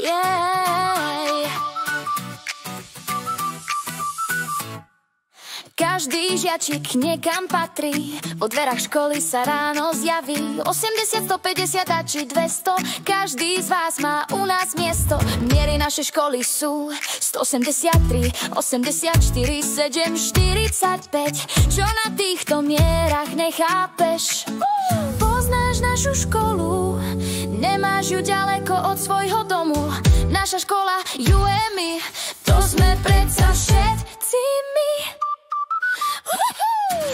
Yeah. Každý žiačik niekam patrí, vo dverách školy sa ráno zjaví. 80, 150 a či 200, každý z vás má u nás miesto. Miery našej školy sú 183, 84, 7, 45. Čo na týchto mierach nechápeš? Poznáš našu školu, nemáš ju ďaleko od svojho domu. Naša škola, UMI, to sme predsa všetci my.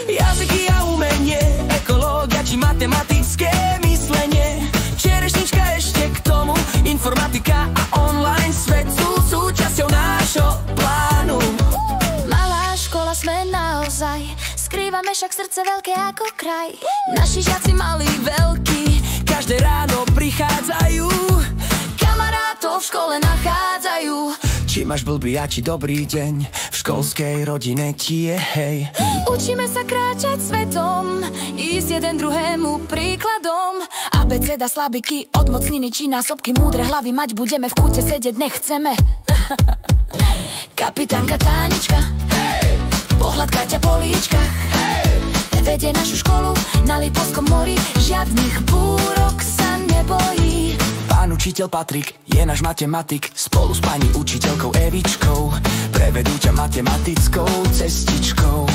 Jazyky a umenie, ekológia či matematické myslenie, čerešnička ešte k tomu, informatika a online svet sú súčasťou nášho plánu. Malá škola sme naozaj, skrývame však srdce veľké ako kraj. Naši žiaci malí veľkí, každé ráno prichádzajú, kamarátov v škole nachádzajú. či máš blbý a či dobrý deň, v školskej rodine ti je hej. Učíme sa kráčať svetom, ísť jeden druhému príkladom. Abeceda, slabiky, od mocniny či násobky, múdre hlavy mať budeme, v kúte sedieť nechceme. Kapitánka Tánička, pohľadká ťa po líčkach, vedie našu školu na Lipovskom mori, žiadnych búrok sa nebojí. Pán učiteľ Patrik je náš matematik, spolu s pani učiteľkou Evičkou prevedú ťa matematickou cestičkou.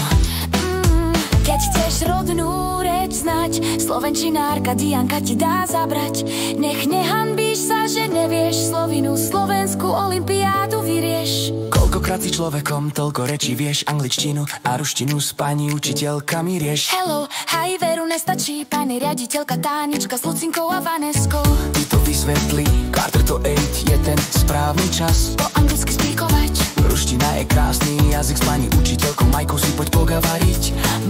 Keď chceš rodnú reč znať, slovenčinárka Dianka ti dá zabrať. Nech nehanbíš sa, že nevieš slovinu, slovenskú olympiádu vyrieš. Koľkokrát si človekom toľko rečí vieš, angličtinu a ruštinu s pani učiteľkami rieš. Hello, hi, veru nestačí, pani riaditeľka Tánička s Lucinkou a Vaneskou. Ty to vysvetlí, 8:45 je ten správny čas po anglicky spíkovať. Ruština je krásny jazyk, s pani učiteľkou Majkou si poď pogavariť.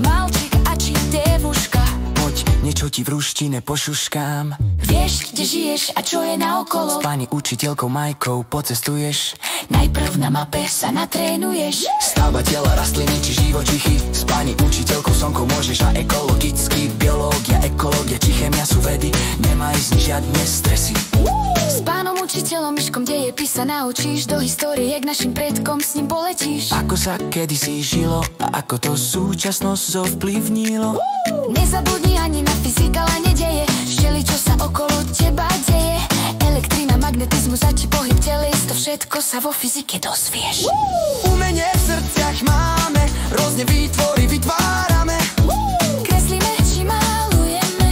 Malčík a či devuška, poď, niečo ti v ruštine pošuškám. Vieš, kde žiješ a čo je naokolo, s pani učiteľkou Majkou pocestuješ. Najprv na mape sa natrénuješ. Stavba tela, rastliny či živočichy, s pani učiteľkou Sonkou môžeš na ekologicky. Biológia, ekológia či chémia sú vedy, nemaj z nich žiadne stresy. S pánom učiteľom Miškom dejepis sa naučíš, do histórie k našim predkom s ním poletíš. Ako sa kedysi žilo a ako to súčasnosť zovplyvnilo. Nezabudni ani na fyzika, ale nedeje, všeli čo sa okolo teba deje. Elektrina, magnetizmus a či pohyb teles, to všetko sa vo fyzike dozvieš. Umenie v srdciach máme, rôzne výtvory vytvárame. Kreslíme či malujeme,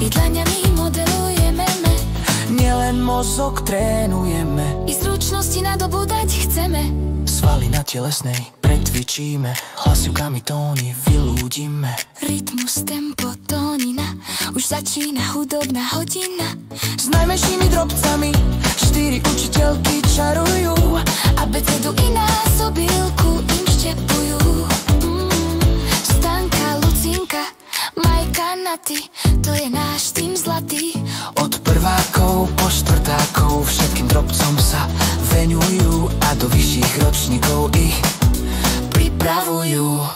i dlaňami modelujeme. Nielen mozog trénujeme, i zručnosti nadobúdať chceme. svaly na telesnej pretvičíme, hlasivkami tóny vyľúdime. Rytmus, tempo, tónina, už začína hudobná hodina. S najmenšími drobcami 4 učiteľky čarujú, abecedu i násobilku im štepujú. Stanka, Lucinka, Majka, Naty, to je náš tým zlatý. od prvákov po štvrtákov všetkým drobcom sa venujú a do vyšších ročníkov ich pripravujú.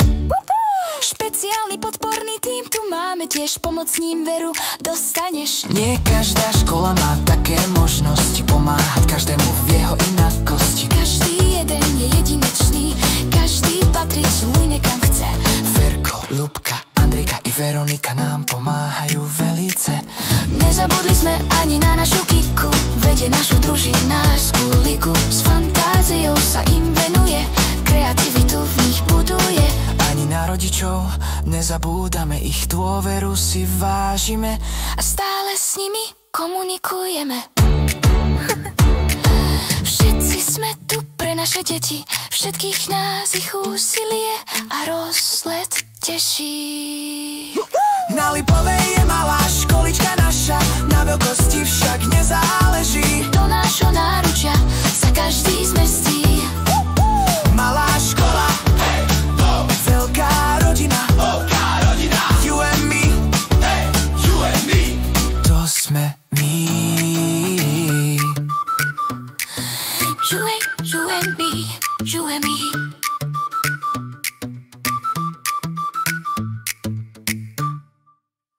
Špeciálny podporný tým tu máme, tiež pomocním veru dostaneš. Nie každá škola má také možnosti pomáhať každému v jeho inakosti. Každý jeden je jedinečný, každý patrí svoj nekam chce. Ferko, Ľubka, Andrejka i Veronika nám pomáhajú velice. Nezabudli sme ani na našu Kiku, vedie našu družinárskú ligu. S fantáziou sa im venuje, kreativitu v nich buduje. Ani na rodičov nezabúdame, ich dôveru si vážime a stále s nimi komunikujeme. Všetci sme tu pre naše deti, všetkých nás ich úsilie a rozlet teší. Na Lipovej je malá školička naša, na veľkosti však nezáleží. Do nášho náručia sa každý zmestí.